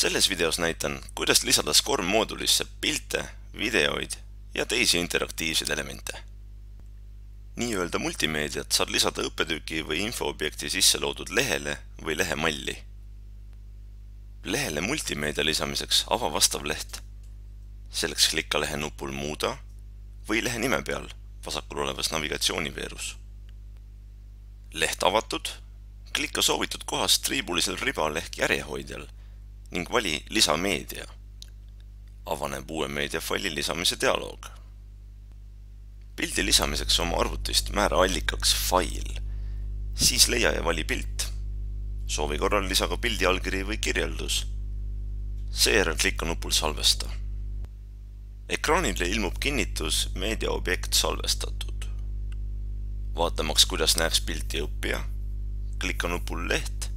Selles videos näitan, kuidas lisada SCORM moodulisse pilte, videoid ja teisi interaktiivseid elemente. Nii-öelda multimeediat saad lisada õppetüki või infoobjekti sisse loodud lehele või lehemalli. Lehele multimeedia lisamiseks ava vastav leht. Selleks klikka lehe nupul Muuda või lehe nime peal vasakul olevas navigatsiooniveerus. Leht avatud, klikka soovitud kohast triibulisel ribal ehk järjehoidjal ning vali Lisa meedia. Avaneb uue meediafaili lisamise dialoog. Pildi lisamiseks oma arvutist määra allikaks fail, siis leia ja vali pilt. Soovi korral lisa ka pildi allkiri või kirjeldus. Seejärel klikka nupul Salvesta. Ekraanile ilmub kinnitus meediaobjekt salvestatud. Vaatamaks, kuidas näeks pilti õppija, klikka nupul Leht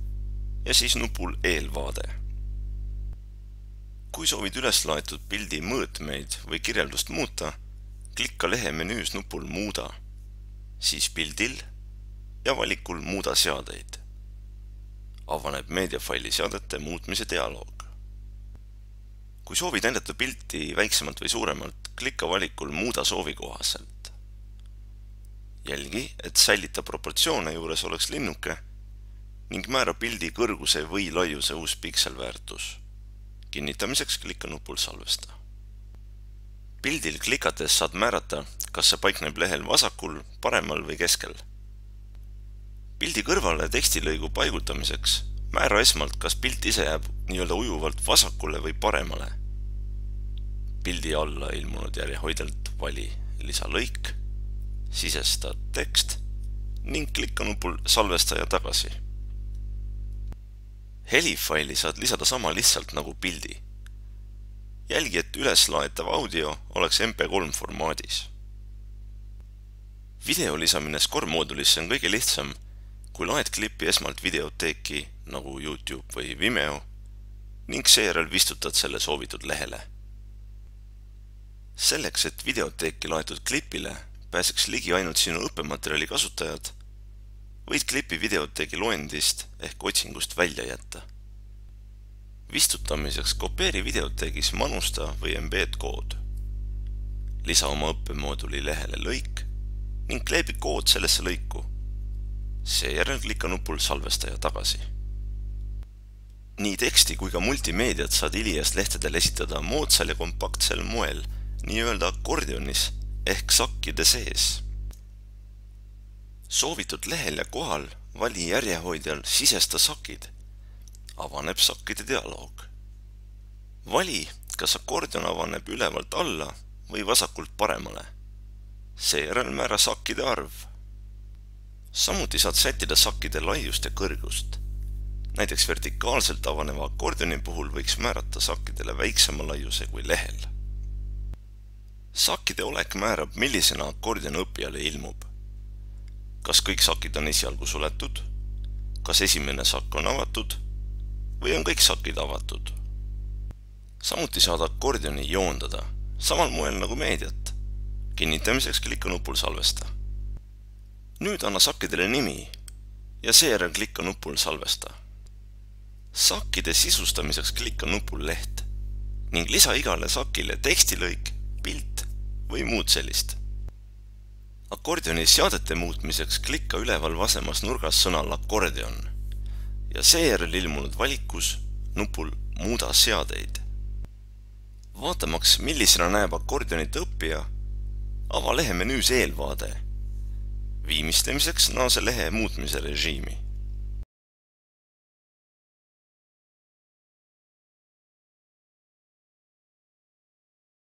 ja siis nupul Eelvaade. Kui soovid üles laetud pildi mõõtmeid või kirjeldust muuta, klikka lehe menüüs nupul Muuda, siis Pildil ja valikul Muuda seadeid. Avaneb meediafaili seadete muutmise dialoog. Kui soovid näidata pilti väiksemalt või suuremalt, klikka valikul Muuda soovi kohaselt. Jälgi, et säilita proportsioone juures oleks linnuke ning määra pildi kõrguse või laiuse uus pikselväärtus. Kinnitamiseks klikka nupul Salvesta. Pildil klikates saad määrata, kas see paikneb lehel vasakul, paremal või keskel. Pildi kõrvale tekstilõigu paigutamiseks määra esmalt, kas pilt ise jääb nii-öelda ujuvalt vasakule või paremale. Pildi alla ilmunud järjehoidjalt vali lisalõik, sisesta tekst ning klikka nupul Salvesta ja tagasi. Helifaili saad lisada sama lihtsalt nagu pildi. Jälgi, et üleslaetav audio oleks MP3 formaadis. Video lisamine SCORM moodulisse on kõige lihtsam, kui laed klippi esmalt videoteeki nagu YouTube või Vimeo ning seejärel vistutad selle soovitud lehele. Selleks, et videoteeki laetud klipile pääseks ligi ainult sinu õppematerjali kasutajad, võid klipi videoteeki loendist ehk otsingust välja jätta. Vistutamiseks kopeeri videoteegis manusta või embed kood. Lisa oma õppemooduli lehele lõik ning kleebi kood sellesse lõiku. Seejärel klikka nupul Salvesta ja tagasi. Nii teksti kui ka multimeediat saad Ilias lehtedel esitada moodsal ja kompaktsel moel, nii-öelda akordionis ehk sakkide sees. Soovitud lehel ja kohal vali järjehoidjal Sisesta sakid. Avaneb sakkide dialoog. Vali, kas akordion avaneb ülevalt alla või vasakult paremale. Seejärel määra sakkide arv. Samuti saad sättida sakkide laiust ja kõrgust. Näiteks vertikaalselt avaneva akordioni puhul võiks määrata sakkidele väiksema laiuse kui lehel. Sakkide olek määrab, millisena akordion õppijale ilmub. Kas kõik sakid on esialgu suletud, kas esimene sakk on avatud või on kõik sakid avatud. Samuti saad akordioni joondada, samal moel nagu meediat. Kinnitamiseks klikka nupul Salvesta. Nüüd anna sakkidele nimi ja seejärel klikka nupul Salvesta. Sakkide sisustamiseks klikka nupul Leht ning lisa igale sakile tekstilõik, pilt või muud sellist. Akordioni seadete muutmiseks klikka üleval vasemas nurgas sõnal akordion ja seejärel ilmunud valikus nupul Muuda seadeid. Vaatamaks, millisena näeb akordionit õppija, ava lehe menüüs Eelvaade. Viimistlemiseks naase lehe muutmise režiimi.